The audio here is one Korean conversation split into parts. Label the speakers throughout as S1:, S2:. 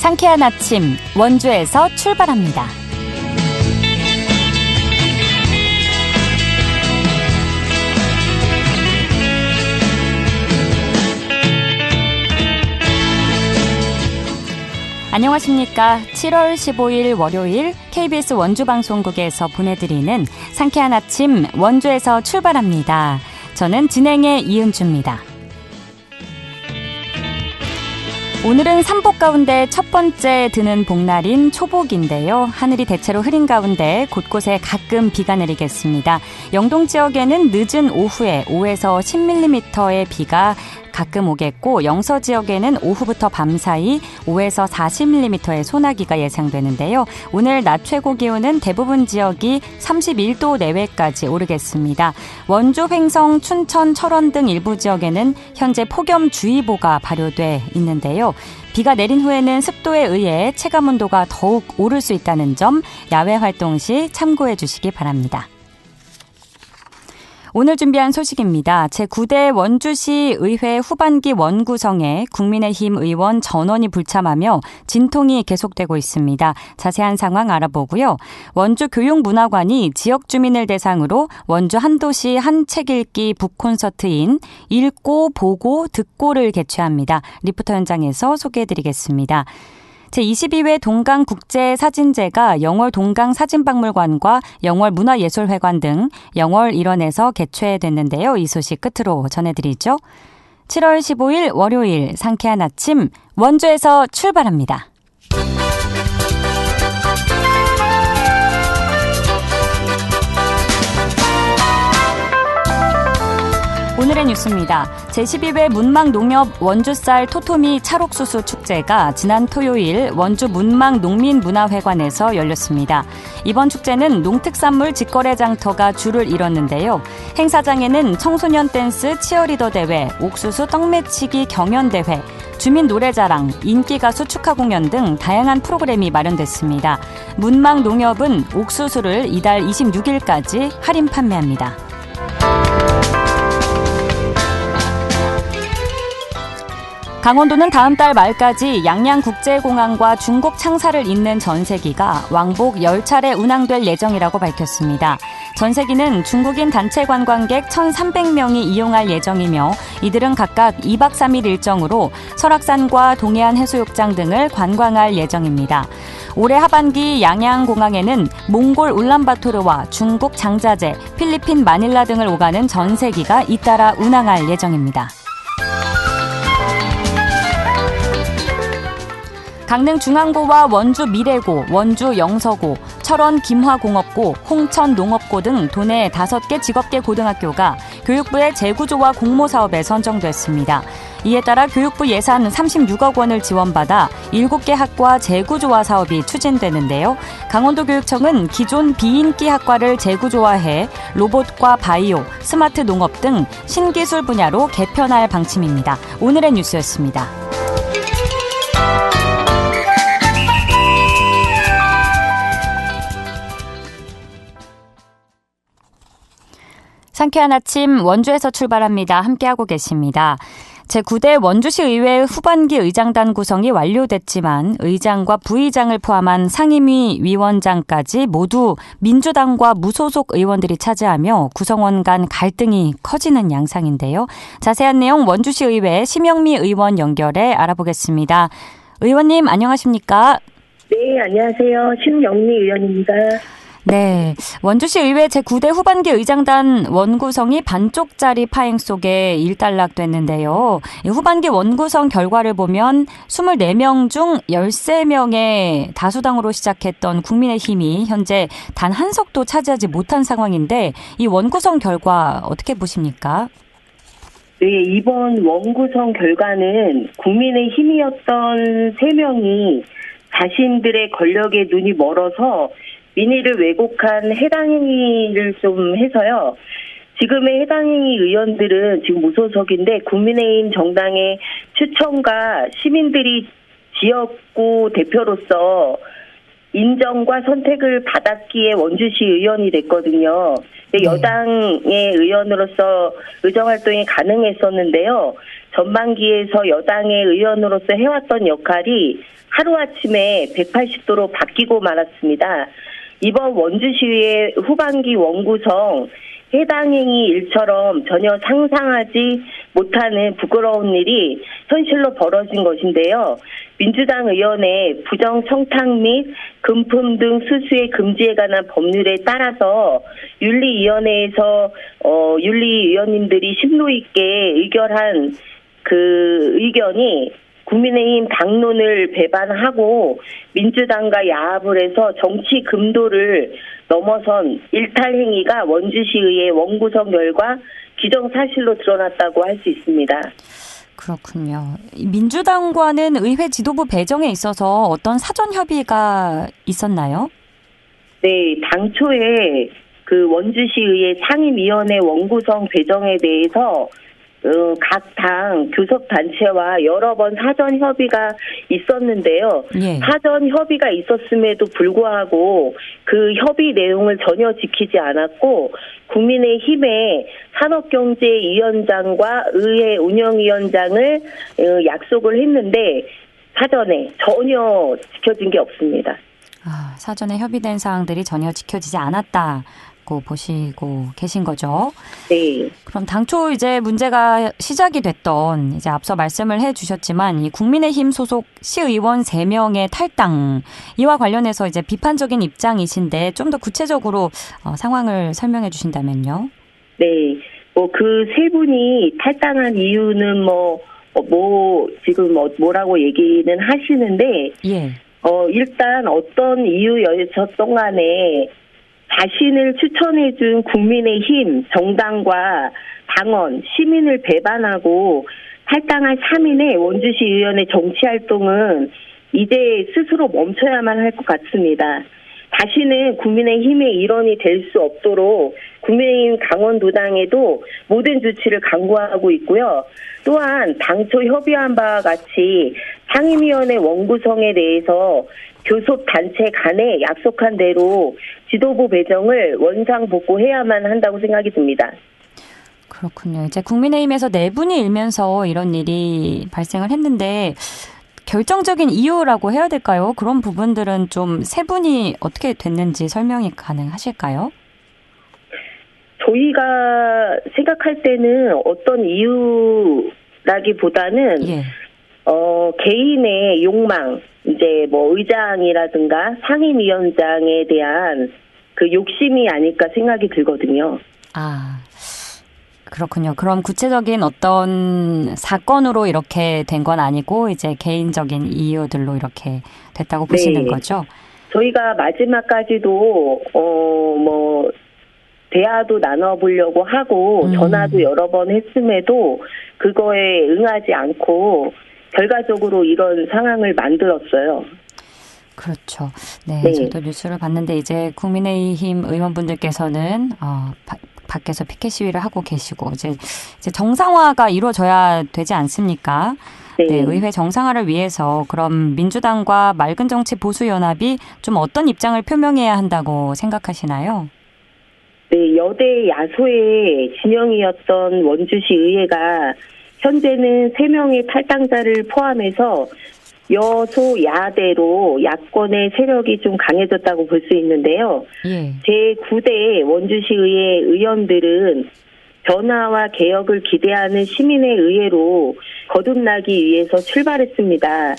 S1: 상쾌한 아침 원주에서 출발합니다. 안녕하십니까. 7월 15일 월요일 KBS 원주방송국에서 보내드리는 상쾌한 아침 원주에서 출발합니다. 저는 진행의 이은주입니다. 오늘은 삼복 가운데 첫 번째 드는 복날인 초복인데요. 하늘이 대체로 흐린 가운데 곳곳에 가끔 비가 내리겠습니다. 영동 지역에는 늦은 오후에 5에서 10mm의 비가 가끔 오겠고 영서 지역에는 오후부터 밤사이 5에서 40mm의 소나기가 예상되는데요. 오늘 낮 최고 기온은 대부분 지역이 31도 내외까지 오르겠습니다. 원주, 횡성, 춘천, 철원 등 일부 지역에는 현재 폭염주의보가 발효돼 있는데요. 비가 내린 후에는 습도에 의해 체감온도가 더욱 오를 수 있다는 점 야외 활동 시 참고해 주시기 바랍니다. 오늘 준비한 소식입니다. 제9대 원주시 의회 후반기 원구성에 국민의힘 의원 전원이 불참하며 진통이 계속되고 있습니다. 자세한 상황 알아보고요. 원주 교육문화관이 지역 주민을 대상으로 원주 한도시 한 책 읽기 북콘서트인 읽고 보고 듣고를 개최합니다. 리포터 현장에서 소개해드리겠습니다. 제22회 동강국제사진제가 영월 동강사진박물관과 영월 문화예술회관 등 영월 일원에서 개최됐는데요. 이 소식 끝으로 전해드리죠. 7월 15일 월요일 상쾌한 아침 원주에서 출발합니다. 오늘의 뉴스입니다. 제12회 문망농협 원주쌀 토토미 찰옥수수 축제가 지난 토요일 원주 문망농민문화회관에서 열렸습니다. 이번 축제는 농특산물 직거래 장터가 줄을 이뤘는데요. 행사장에는 청소년 댄스 치어리더 대회, 옥수수 떡매치기 경연대회, 주민 노래자랑, 인기가수 축하 공연 등 다양한 프로그램이 마련됐습니다. 문망농협은 옥수수를 이달 26일까지 할인 판매합니다. 강원도는 다음 달 말까지 양양국제공항과 중국 창사를 잇는 전세기가 왕복 10차례 운항될 예정이라고 밝혔습니다. 전세기는 중국인 단체 관광객 1,300명이 이용할 예정이며 이들은 각각 2박 3일 일정으로 설악산과 동해안 해수욕장 등을 관광할 예정입니다. 올해 하반기 양양공항에는 몽골 울란바토르와 중국 장자제, 필리핀 마닐라 등을 오가는 전세기가 잇따라 운항할 예정입니다. 강릉 중앙고와 원주 미래고, 원주 영서고, 철원 김화공업고, 홍천 농업고 등 도내 5개 직업계 고등학교가 교육부의 재구조화 공모사업에 선정됐습니다. 이에 따라 교육부 예산 36억 원을 지원받아 7개 학과 재구조화 사업이 추진되는데요. 강원도교육청은 기존 비인기 학과를 재구조화해 로봇과 바이오, 스마트 농업 등 신기술 분야로 개편할 방침입니다. 오늘의 뉴스였습니다. 상쾌한 아침 원주에서 출발합니다. 함께하고 계십니다. 제9대 원주시 의회 후반기 의장단 구성이 완료됐지만 의장과 부의장을 포함한 상임위 위원장까지 모두 민주당과 무소속 의원들이 차지하며 구성원 간 갈등이 커지는 양상인데요. 자세한 내용 원주시 의회 심영미 의원 연결해 알아보겠습니다. 의원님 안녕하십니까?
S2: 네, 안녕하세요. 심영미 의원입니다.
S1: 네, 원주시 의회 제9대 후반기 의장단 원구성이 반쪽짜리 파행 속에 일단락됐는데요. 후반기 원구성 결과를 보면 24명 중 13명의 다수당으로 시작했던 국민의힘이 현재 단 한 석도 차지하지 못한 상황인데 이 원구성 결과 어떻게 보십니까?
S2: 네, 이번 원구성 결과는 국민의힘이었던 3명이 자신들의 권력에 눈이 멀어서 민의를 왜곡한 해당 행위를 좀 해서요. 지금의 해당 행위 의원들은 지금 무소속인데 국민의힘 정당의 추천과 시민들이 지역구 대표로서 인정과 선택을 받았기에 원주시 의원이 됐거든요. 여당의 의원으로서 의정활동이 가능했었는데요. 전반기에서 여당의 의원으로서 해왔던 역할이 하루아침에 180도로 바뀌고 말았습니다. 이번 원주시의 후반기 원구성 해당 행위 일처럼 전혀 상상하지 못하는 부끄러운 일이 현실로 벌어진 것인데요. 민주당 의원의 부정 청탁 및 금품 등 수수의 금지에 관한 법률에 따라서 윤리위원회에서 윤리위원님들이 심도 있게 의결한 그 의견이 국민의힘 당론을 배반하고 민주당과 야합을 해서 정치 금도를 넘어선 일탈 행위가 원주시의회 원구성 결과 기정사실로 드러났다고 할 수 있습니다.
S1: 그렇군요. 민주당과는 의회 지도부 배정에 있어서 어떤 사전 협의가 있었나요?
S2: 네, 당초에 그 원주시의회 상임위원회 원구성 배정에 대해서 각 당 교섭단체와 여러 번 사전 협의가 있었는데요.
S1: 예.
S2: 사전 협의가 있었음에도 불구하고 그 협의 내용을 전혀 지키지 않았고 국민의힘의 산업경제위원장과 의회 운영위원장을 약속을 했는데 사전에 전혀 지켜진 게 없습니다.
S1: 사전에 협의된 사항들이 전혀 지켜지지 않았다고 보시고 계신 거죠?
S2: 네.
S1: 그럼 당초 이제 문제가 시작이 됐던 이제 앞서 말씀을 해주셨지만 이 국민의힘 소속 시의원 3명의 탈당 이와 관련해서 이제 비판적인 입장이신데 좀 더 구체적으로 상황을 설명해 주신다면요.
S2: 네. 그 세 분이 탈당한 이유는 지금 뭐라고 얘기는 하시는데
S1: 예.
S2: 일단 어떤 이유였던 간에 자신을 추천해준 국민의힘 정당과 당원, 시민을 배반하고 탈당한 3인의 원주시 의원의 정치활동은 이제 스스로 멈춰야만 할 것 같습니다. 다시는 국민의힘의 일원이 될 수 없도록 국민의힘 강원도당에도 모든 조치를 강구하고 있고요. 또한 당초 협의한 바와 같이 상임위원회 원구성에 대해서 교섭단체 간에 약속한 대로 지도부 배정을 원상복구해야만 한다고 생각이 듭니다.
S1: 그렇군요. 이제 국민의힘에서 내분이 일면서 이런 일이 발생을 했는데 결정적인 이유라고 해야 될까요? 그런 부분들은 좀 세 분이 어떻게 됐는지 설명이 가능하실까요?
S2: 저희가 생각할 때는 어떤 이유라기보다는 개인의 욕망, 이제 의장이라든가 상임위원장에 대한 그 욕심이 아닐까 생각이 들거든요.
S1: 그렇군요. 그럼 구체적인 어떤 사건으로 이렇게 된 건 아니고 이제 개인적인 이유들로 이렇게 됐다고 보시는 거죠?
S2: 저희가 마지막까지도 대화도 나눠보려고 하고 전화도 여러 번 했음에도 그거에 응하지 않고 결과적으로 이런 상황을 만들었어요. 그렇죠.
S1: 네. 저도 뉴스를 봤는데 이제 국민의힘 의원분들께서는 밖에서 피켓 시위를 하고 계시고 이제 정상화가 이루어져야 되지 않습니까? 네, 의회 정상화를 위해서 그럼 민주당과 맑은 정치 보수연합이 좀 어떤 입장을 표명해야 한다고 생각하시나요?
S2: 네, 여대 야소의 진영이었던 원주시 의회가 현재는 3명의 탈당자를 포함해서 여소 야대로 야권의 세력이 좀 강해졌다고 볼 수 있는데요. 제9대 원주시의회 의원들은 변화와 개혁을 기대하는 시민의 의회로 거듭나기 위해서 출발했습니다.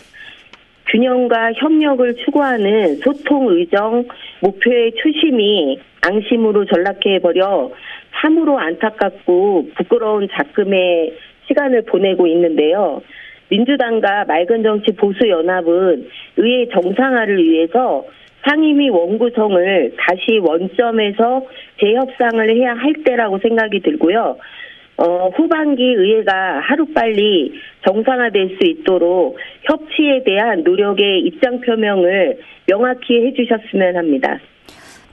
S2: 균형과 협력을 추구하는 소통 의정 목표의 초심이 앙심으로 전락해버려 참으로 안타깝고 부끄러운 작금의 시간을 보내고 있는데요. 민주당과 맑은 정치 보수연합은 의회 정상화를 위해서 상임위 원구성을 다시 원점에서 재협상을 해야 할 때라고 생각이 들고요. 후반기 의회가 하루빨리 정상화될 수 있도록 협치에 대한 노력의 입장 표명을 명확히 해주셨으면 합니다.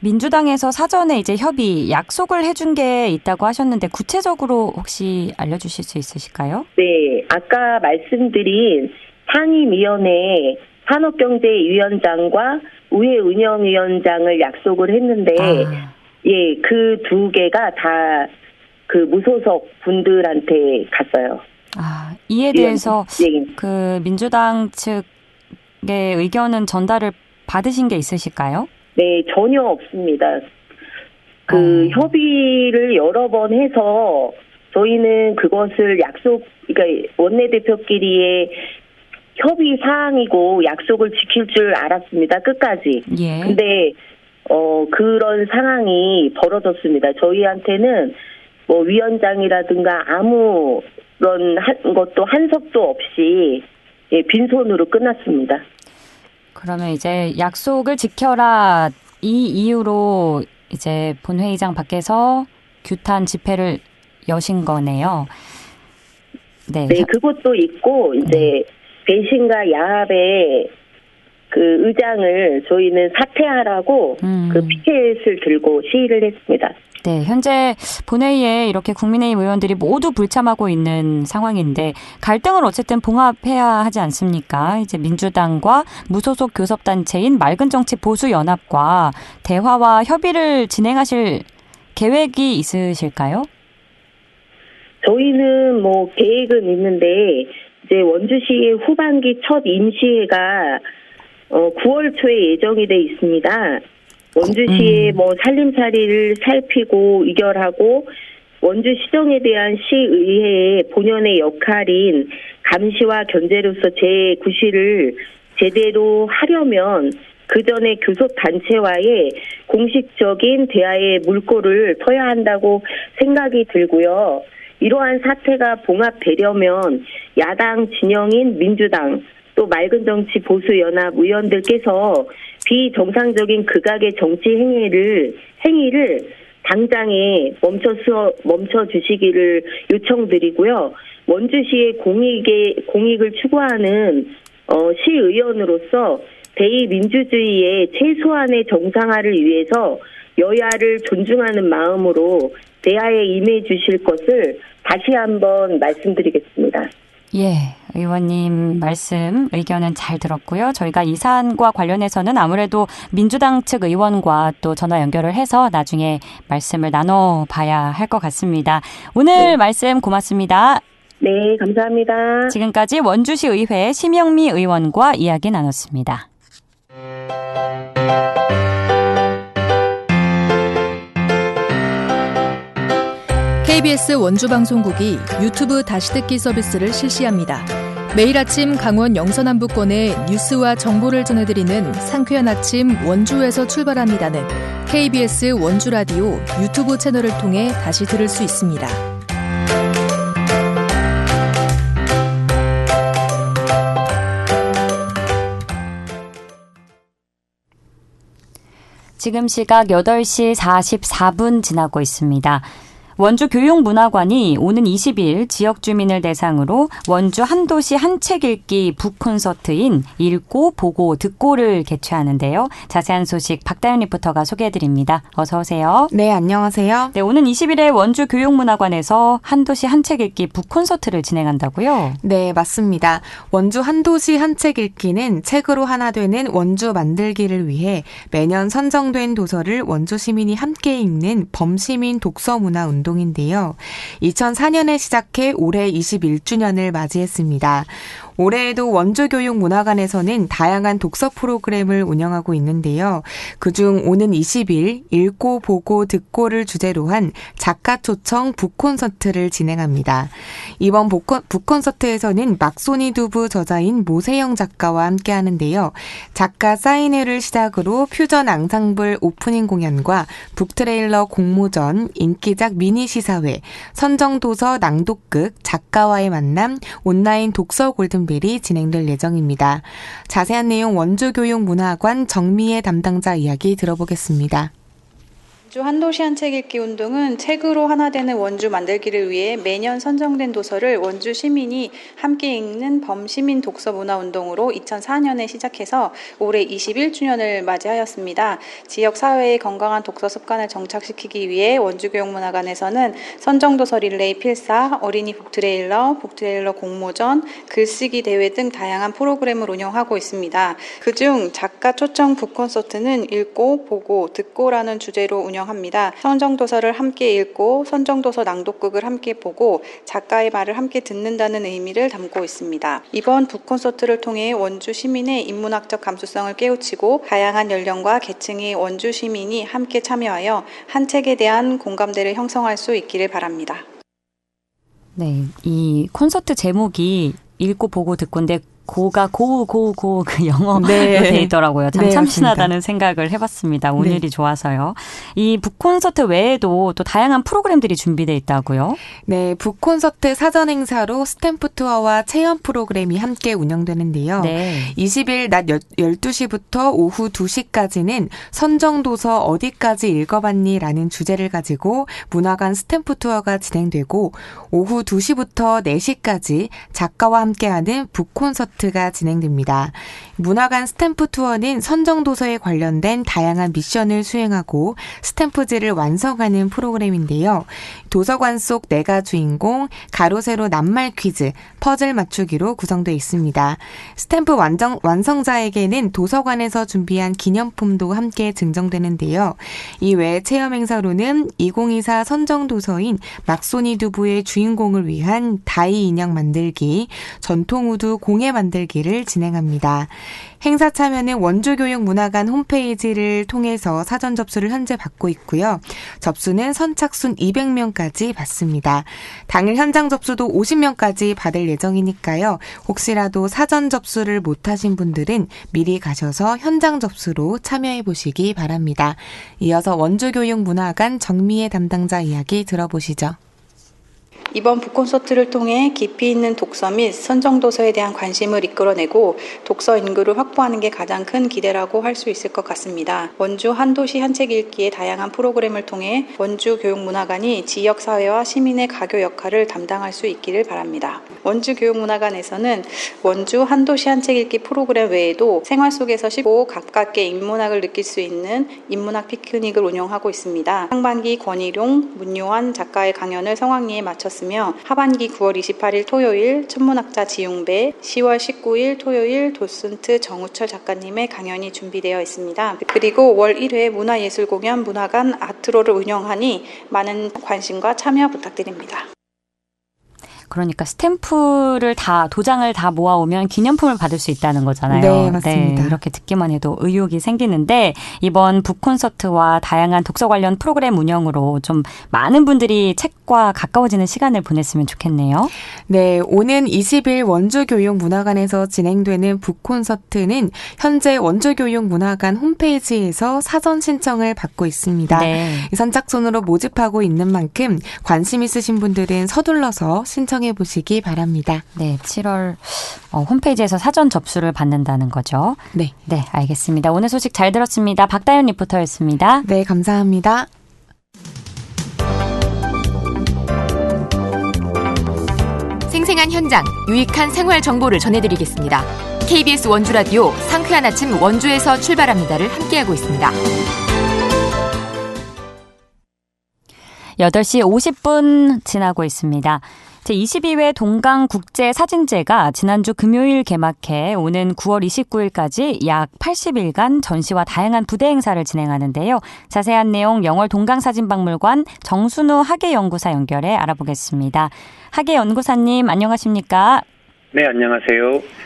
S1: 민주당에서 사전에 이제 협의 약속을 해준 게 있다고 하셨는데 구체적으로 혹시 알려주실 수 있으실까요?
S2: 네, 아까 말씀드린 상임위원회 산업경제위원장과 의회 운영위원장을 약속을 했는데 그 2개가 다 그 무소속 분들한테 갔어요.
S1: 이에 대해서 그 민주당 측 의견은 전달을 받으신 게 있으실까요?
S2: 네, 전혀 없습니다. 협의를 여러 번 해서 저희는 그것을 그러니까 원내대표끼리의 협의 사항이고 약속을 지킬 줄 알았습니다. 끝까지.
S1: 예.
S2: 근데 그런 상황이 벌어졌습니다. 저희한테는 뭐 위원장이라든가 아무런 것도 한석도 없이 빈손으로 끝났습니다.
S1: 그러면 이제 약속을 지켜라 이 이유로 이제 본회의장 밖에서 규탄 집회를 여신 거네요. 네.
S2: 네, 그것도 있고 이제 배신과 야합의 그 의장을 저희는 사퇴하라고 그 피켓을 들고 시위를 했습니다.
S1: 네, 현재 본회의에 이렇게 국민의힘 의원들이 모두 불참하고 있는 상황인데 갈등을 어쨌든 봉합해야 하지 않습니까? 이제 민주당과 무소속 교섭단체인 맑은정치보수연합과 대화와 협의를 진행하실 계획이 있으실까요?
S2: 저희는 뭐 계획은 있는데 이제 원주시의 후반기 첫 임시회가 9월 초에 예정이 돼 있습니다. 원주시의 뭐 살림살이를 살피고 의결하고 원주시정에 대한 시의회의 본연의 역할인 감시와 견제로서 제9시를 제대로 하려면 그 전에 교섭단체와의 공식적인 대화의 물꼬를 터야 한다고 생각이 들고요. 이러한 사태가 봉합되려면 야당 진영인 민주당 또 맑은정치보수연합 의원들께서 비정상적인 극악의 정치 행위를 당장에 멈춰 주시기를 요청드리고요. 원주시의 공익을 추구하는 시의원으로서 대의민주주의의 최소한의 정상화를 위해서 여야를 존중하는 마음으로 대화에 임해 주실 것을 다시 한번 말씀드리겠습니다.
S1: 예, 의원님 말씀, 의견은 잘 들었고요. 저희가 이 사안과 관련해서는 아무래도 민주당 측 의원과 또 전화 연결을 해서 나중에 말씀을 나눠봐야 할 것 같습니다. 오늘 말씀 고맙습니다.
S2: 네, 감사합니다.
S1: 지금까지 원주시 의회 심영미 의원과 이야기 나눴습니다.
S3: KBS 원주방송국이 유튜브 다시 듣기 서비스를 실시합니다. 매일 아침 강원 영서남부권의 뉴스와 정보를 전해드리는 상쾌한 아침 원주에서 출발합니다는 KBS 원주라디오 유튜브 채널을 통해 다시 들을 수 있습니다.
S1: 지금 시각 8시 44분 지나고 있습니다. 원주 교육문화관이 오는 20일 지역 주민을 대상으로 원주 한도시 한 책 읽기 북콘서트인 읽고 보고 듣고를 개최하는데요. 자세한 소식 박다연 리포터가 소개해드립니다. 어서 오세요.
S4: 네, 안녕하세요.
S1: 네, 오는 20일에 원주 교육문화관에서 한도시 한 책 읽기 북콘서트를 진행한다고요?
S4: 네, 맞습니다. 원주 한도시 한 책 읽기는 책으로 하나 되는 원주 만들기를 위해 매년 선정된 도서를 원주 시민이 함께 읽는 범시민 독서문화 운동인데요. 2004년에 시작해 올해 21주년을 맞이했습니다. 올해에도 원주교육문화관에서는 다양한 독서 프로그램을 운영하고 있는데요. 그중 오는 20일 읽고 보고 듣고를 주제로 한 작가 초청 북콘서트를 진행합니다. 이번 북콘서트에서는 막소니 두부 저자인 모세영 작가와 함께 하는데요. 작가 사인회를 시작으로 퓨전 앙상블 오프닝 공연과 북트레일러 공모전, 인기작 미니 시사회, 선정도서 낭독극, 작가와의 만남, 온라인 독서 골든 벨이 진행될 예정입니다. 자세한 내용 원주교육문화관 정미애 담당자 이야기 들어보겠습니다.
S5: 원주 한도시 한 책 읽기 운동은 책으로 하나 되는 원주 만들기를 위해 매년 선정된 도서를 원주 시민이 함께 읽는 범시민 독서 문화 운동으로 2004년에 시작해서 올해 21주년을 맞이하였습니다. 지역 사회의 건강한 독서 습관을 정착시키기 위해 원주교육문화관에서는 선정도서 릴레이 필사, 어린이 북트레일러 공모전, 글쓰기 대회 등 다양한 프로그램을 운영하고 있습니다. 그중 작가 초청 북콘서트는 읽고 보고 듣고라는 주제로 운영 운영합니다. 선정도서를 함께 읽고 선정도서 낭독극을 함께 보고 작가의 말을 함께 듣는다는 의미를 담고 있습니다. 이번 북콘서트를 통해 원주 시민의 인문학적 감수성을 깨우치고 다양한 연령과 계층의 원주 시민이 함께 참여하여 한 책에 대한 공감대를 형성할 수 있기를 바랍니다.
S1: 네, 이 콘서트 제목이 읽고 보고 듣고인데 고가 그 영어로 돼 있더라고요. 참 참신하다는 생각을 해봤습니다. 오늘이 좋아서요. 이 북콘서트 외에도 또 다양한 프로그램들이 준비되어 있다고요?
S4: 네, 북콘서트 사전 행사로 스탬프 투어와 체험 프로그램이 함께 운영되는데요. 네. 20일 낮 12시부터 오후 2시까지는 선정도서 어디까지 읽어봤니? 라는 주제를 가지고 문화관 스탬프 투어가 진행되고 오후 2시부터 4시까지 작가와 함께하는 북콘서트 가 진행됩니다. 문화관 스탬프 투어는 선정도서에 관련된 다양한 미션을 수행하고 스탬프지를 완성하는 프로그램인데요. 도서관 속 내가 주인공, 가로 세로 낱말 퀴즈, 퍼즐 맞추기로 구성되어 있습니다. 스탬프 완성자에게는 도서관에서 준비한 기념품도 함께 증정되는데요. 이 외 체험 행사로는 2024 선정도서인 막소니 두부의 주인공을 위한 다이 인형 만들기, 전통우두 공예 만들기를 진행합니다. 행사 참여는 원주교육문화관 홈페이지를 통해서 사전 접수를 현재 받고 있고요. 접수는 선착순 200명까지 받습니다. 당일 현장 접수도 50명까지 받을 예정이니까요. 혹시라도 사전 접수를 못하신 분들은 미리 가셔서 현장 접수로 참여해 보시기 바랍니다. 이어서 원주교육문화관 정미애 담당자 이야기 들어보시죠.
S5: 이번 북콘서트를 통해 깊이 있는 독서 및 선정도서에 대한 관심을 이끌어내고 독서 인구를 확보하는 게 가장 큰 기대라고 할 수 있을 것 같습니다. 원주 한 도시 한 책 읽기의 다양한 프로그램을 통해 원주 교육문화관이 지역사회와 시민의 가교 역할을 담당할 수 있기를 바랍니다. 원주 교육문화관에서는 원주 한 도시 한 책 읽기 프로그램 외에도 생활 속에서 쉽고 가깝게 인문학을 느낄 수 있는 인문학 피크닉을 운영하고 있습니다. 상반기 권일용, 문요한 작가의 강연을 성황리에 마쳤습니다. 하반기 9월 28일 토요일 천문학자 지용배, 10월 19일 토요일 도슨트 정우철 작가님의 강연이 준비되어 있습니다. 그리고 월 1회 문화예술공연 문화관 아트로를 운영하니 많은 관심과 참여 부탁드립니다.
S1: 그러니까 스탬프를 도장을 다 모아오면 기념품을 받을 수 있다는 거잖아요.
S4: 네, 맞습니다.
S1: 네, 이렇게 듣기만 해도 의욕이 생기는데 이번 북콘서트와 다양한 독서 관련 프로그램 운영으로 좀 많은 분들이 책과 가까워지는 시간을 보냈으면 좋겠네요.
S4: 네, 오는 20일 원주교육문화관에서 진행되는 북콘서트는 현재 원주교육문화관 홈페이지에서 사전 신청을 받고 있습니다. 네. 선착순으로 모집하고 있는 만큼 관심 있으신 분들은 서둘러서 신청해 보시기 바랍니다.
S1: 네, 7월 홈페이지에서 사전 접수를 받는다는 거죠.
S4: 네.
S1: 네, 알겠습니다. 오늘 소식 잘 들었습니다. 박다연 리포터였습니다.
S4: 네, 감사합니다.
S6: 생생한 현장, 유익한 생활 정보를 전해드리겠습니다. KBS 원주라디오 상쾌한 아침 원주에서 출발합니다를 함께하고 있습니다.
S1: 8시 50분 지나고 있습니다. 제22회 동강국제사진제가 지난주 금요일 개막해 오는 9월 29일까지 약 80일간 전시와 다양한 부대 행사를 진행하는데요. 자세한 내용 영월 동강사진박물관 정순우 학예연구사 연결해 알아보겠습니다. 학예연구사님 안녕하십니까?
S7: 네, 안녕하세요.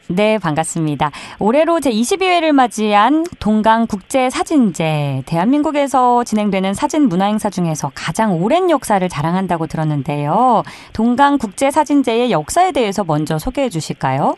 S1: 네, 반갑습니다. 올해로 제22회를 맞이한 동강국제사진제, 대한민국에서 진행되는 사진 문화행사 중에서 가장 오랜 역사를 자랑한다고 들었는데요. 동강국제사진제의 역사에 대해서 먼저 소개해 주실까요?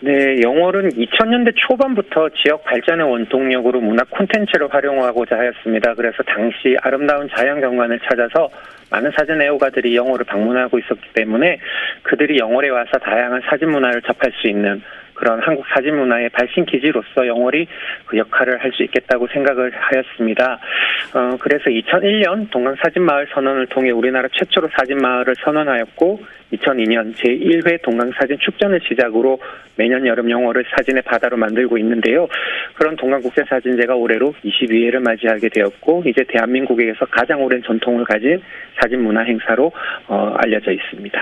S7: 네, 영월은 2000년대 초반부터 지역 발전의 원동력으로 문화 콘텐츠를 활용하고자 하였습니다. 그래서 당시 아름다운 자연 경관을 찾아서 많은 사진 애호가들이 영월을 방문하고 있었기 때문에 그들이 영월에 와서 다양한 사진 문화를 접할 수 있는 그런 한국 사진 문화의 발신 기지로서 영월이 그 역할을 할 수 있겠다고 생각을 하였습니다. 그래서 2001년 동강사진마을 선언을 통해 우리나라 최초로 사진마을을 선언하였고 2002년 제1회 동강사진 축전을 시작으로 매년 여름 영월을 사진의 바다로 만들고 있는데요. 그런 동강국제사진제가 올해로 22회를 맞이하게 되었고 이제 대한민국에서 가장 오랜 전통을 가진 사진 문화 행사로 알려져 있습니다.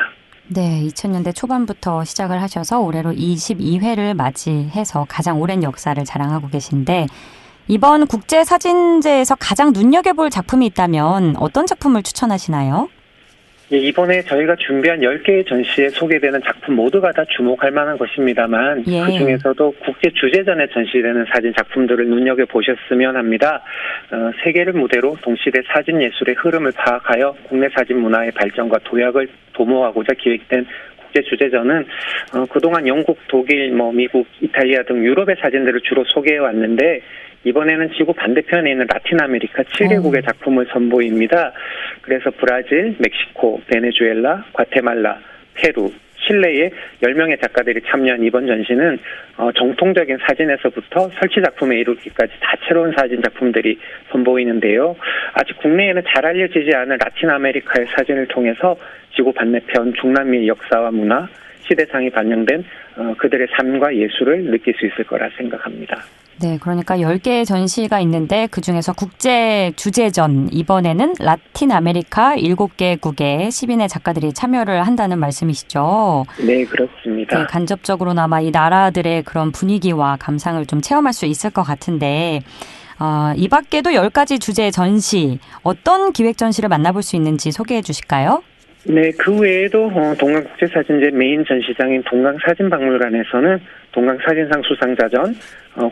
S1: 네, 2000년대 초반부터 시작을 하셔서 올해로 22회를 맞이해서 가장 오랜 역사를 자랑하고 계신데 이번 국제사진제에서 가장 눈여겨볼 작품이 있다면 어떤 작품을 추천하시나요?
S7: 예, 이번에 저희가 준비한 10개의 전시에 소개되는 작품 모두가 다 주목할 만한 것입니다만
S1: 예.
S7: 그중에서도 국제주제전에 전시되는 사진 작품들을 눈여겨보셨으면 합니다. 세계를 무대로 동시대 사진 예술의 흐름을 파악하여 국내 사진 문화의 발전과 도약을 도모하고자 기획된 국제주제전은 그동안 영국, 독일, 미국, 이탈리아 등 유럽의 사진들을 주로 소개해왔는데 이번에는 지구 반대편에 있는 라틴 아메리카 7개국의 작품을 선보입니다. 그래서 브라질, 멕시코, 베네수엘라, 과테말라, 페루, 칠레의 10명의 작가들이 참여한 이번 전시는 정통적인 사진에서부터 설치 작품에 이르기까지 다채로운 사진 작품들이 선보이는데요. 아직 국내에는 잘 알려지지 않은 라틴 아메리카의 사진을 통해서 지구 반대편 중남미의 역사와 문화, 시대상이 반영된 그들의 삶과 예술을 느낄 수 있을 거라 생각합니다.
S1: 네, 그러니까 10개의 전시가 있는데 그중에서 국제주제전, 이번에는 라틴 아메리카 7개국의 10인의 작가들이 참여를 한다는 말씀이시죠?
S7: 네, 그렇습니다.
S1: 네, 간접적으로나마 이 나라들의 그런 분위기와 감상을 좀 체험할 수 있을 것 같은데 이 밖에도 10가지 주제 전시, 어떤 기획 전시를 만나볼 수 있는지 소개해 주실까요?
S7: 네, 그 외에도 동강국제사진제 메인 전시장인 동강사진박물관에서는 동강사진상 수상자전,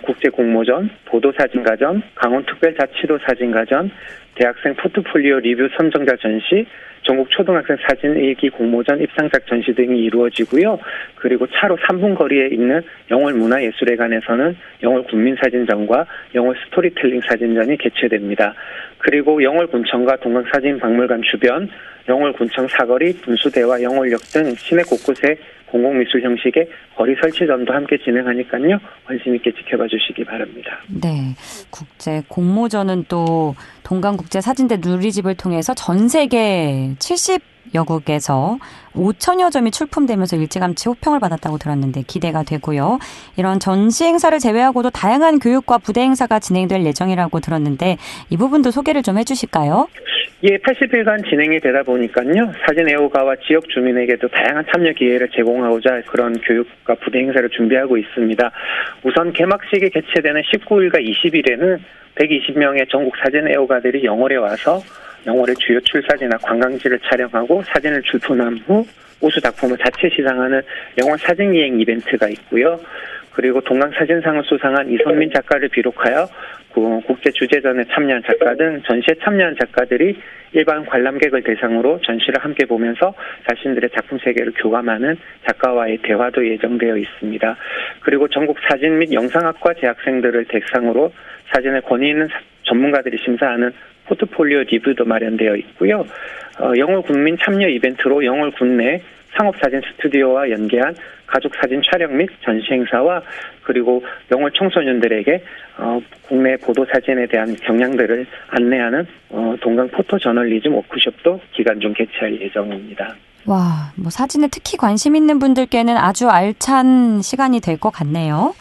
S7: 국제공모전, 보도사진가전, 강원특별자치도 사진가전, 대학생 포트폴리오 리뷰 선정자 전시, 전국 초등학생 사진일기 공모전 입상작 전시 등이 이루어지고요. 그리고 차로 3분 거리에 있는 영월문화예술회관에서는 영월군민사진전과 영월 스토리텔링 사진전이 개최됩니다. 그리고 영월군청과 동강사진박물관 주변, 영월군청 사거리, 분수대와 영월역 등 시내 곳곳에 공공미술 형식의 거리 설치전도 함께 진행하니까요. 관심 있게 지켜봐 주시기 바랍니다.
S1: 네, 국제 공모전은 또 동강국제사진대 누리집을 통해서 전 세계 70여 국에서 5천여 점이 출품되면서 일찌감치 호평을 받았다고 들었는데 기대가 되고요. 이런 전시 행사를 제외하고도 다양한 교육과 부대 행사가 진행될 예정이라고 들었는데 이 부분도 소개를 좀 해주실까요?
S7: 예, 80일간 진행이 되다 보니까요. 사진 애호가와 지역 주민에게도 다양한 참여 기회를 제공하고자 그런 교육과 부대 행사를 준비하고 있습니다. 우선 개막식이 개최되는 19일과 20일에는 120명의 전국 사진 애호가들이 영월에 와서 영월의 주요 출사지나 관광지를 촬영하고 사진을 출품한 후 우수 작품을 자체 시상하는 영월 사진기행 이벤트가 있고요. 그리고 동강사진상을 수상한 이선민 작가를 비롯하여 국제주제전에 참여한 작가 등 전시에 참여한 작가들이 일반 관람객을 대상으로 전시를 함께 보면서 자신들의 작품 세계를 교감하는 작가와의 대화도 예정되어 있습니다. 그리고 전국 사진 및 영상학과 재학생들을 대상으로 사진을 권위 있는 전문가들이 심사하는 포트폴리오 리뷰도 마련되어 있고요. 영월 군민 참여 이벤트로 영월 군내 상업사진 스튜디오와 연계한 가족사진 촬영 및 전시 행사와 그리고 영월 청소년들에게 국내 보도사진에 대한 경향들을 안내하는 동강 포토저널리즘 워크숍도 기간 중 개최할 예정입니다.
S1: 와, 사진에 특히 관심 있는 분들께는 아주 알찬 시간이 될 것 같네요.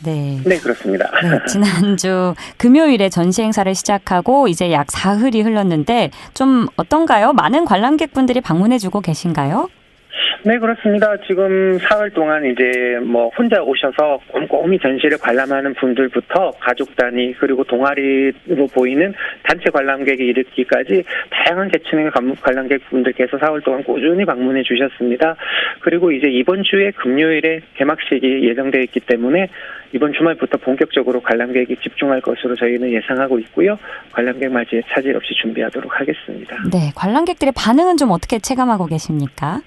S1: 네.
S7: 네, 그렇습니다.
S1: 네, 지난주 금요일에 전시 행사를 시작하고 이제 약 사흘이 흘렀는데 좀 어떤가요? 많은 관람객분들이 방문해주고 계신가요?
S7: 네, 그렇습니다. 지금 사흘 동안 이제 혼자 오셔서 꼼꼼히 전시를 관람하는 분들부터 가족 단위 그리고 동아리로 보이는 단체 관람객이 이르기까지 다양한 계층의 관람객분들께서 사흘 동안 꾸준히 방문해 주셨습니다. 그리고 이제 이번 주에 금요일에 개막식이 예정되어 있기 때문에 이번 주말부터 본격적으로 관람객이 집중할 것으로 저희는 예상하고 있고요. 관람객 맞이에 차질 없이 준비하도록 하겠습니다.
S1: 네, 관람객들의 반응은 좀 어떻게 체감하고 계십니까?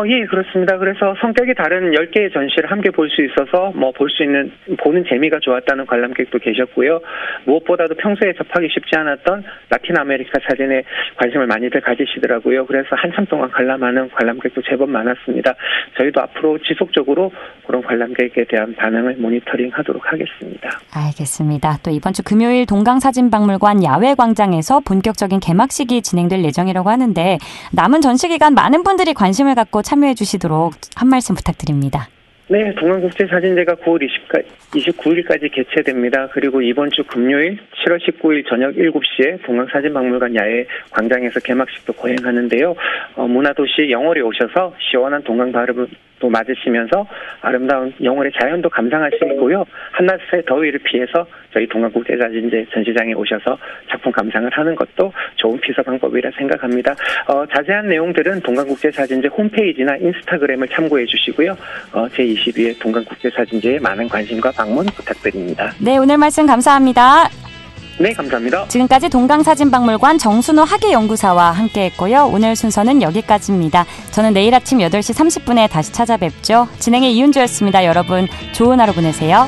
S7: 예, 그렇습니다. 그래서 성격이 다른 10개의 전시를 함께 볼 수 있어서 보는 재미가 좋았다는 관람객도 계셨고요. 무엇보다도 평소에 접하기 쉽지 않았던 라틴 아메리카 사진에 관심을 많이들 가지시더라고요. 그래서 한참 동안 관람하는 관람객도 제법 많았습니다. 저희도 앞으로 지속적으로 그런 관람객에 대한 반응을 모니터링하도록 하겠습니다.
S1: 알겠습니다. 또 이번 주 금요일 동강사진박물관 야외광장에서 본격적인 개막식이 진행될 예정이라고 하는데 남은 전시 기간 많은 분들이 관심을 갖고 참여해 주시도록 한 말씀 부탁드립니다.
S7: 네, 동강국제사진제가 9월 29일까지 개최됩니다. 그리고 이번 주 금요일 7월 19일 저녁 7시에 동강사진박물관 야외 광장에서 개막식도 거행하는데요. 문화도시 영월에 오셔서 시원한 동강 또 맞으시면서 아름다운 영월의 자연도 감상하시고요. 한낮의 더위를 피해서 저희 동강국제사진제 전시장에 오셔서 작품 감상을 하는 것도 좋은 피서 방법이라 생각합니다. 자세한 내용들은 동강국제사진제 홈페이지나 인스타그램을 참고해 주시고요. 제22회 동강국제사진제에 많은 관심과 방문 부탁드립니다.
S1: 네, 오늘 말씀 감사합니다.
S7: 네, 감사합니다.
S1: 지금까지 동강사진박물관 정순호 학예연구사와 함께했고요. 오늘 순서는 여기까지입니다. 저는 내일 아침 8시 30분에 다시 찾아뵙죠. 진행의 이윤주였습니다. 여러분, 좋은 하루 보내세요.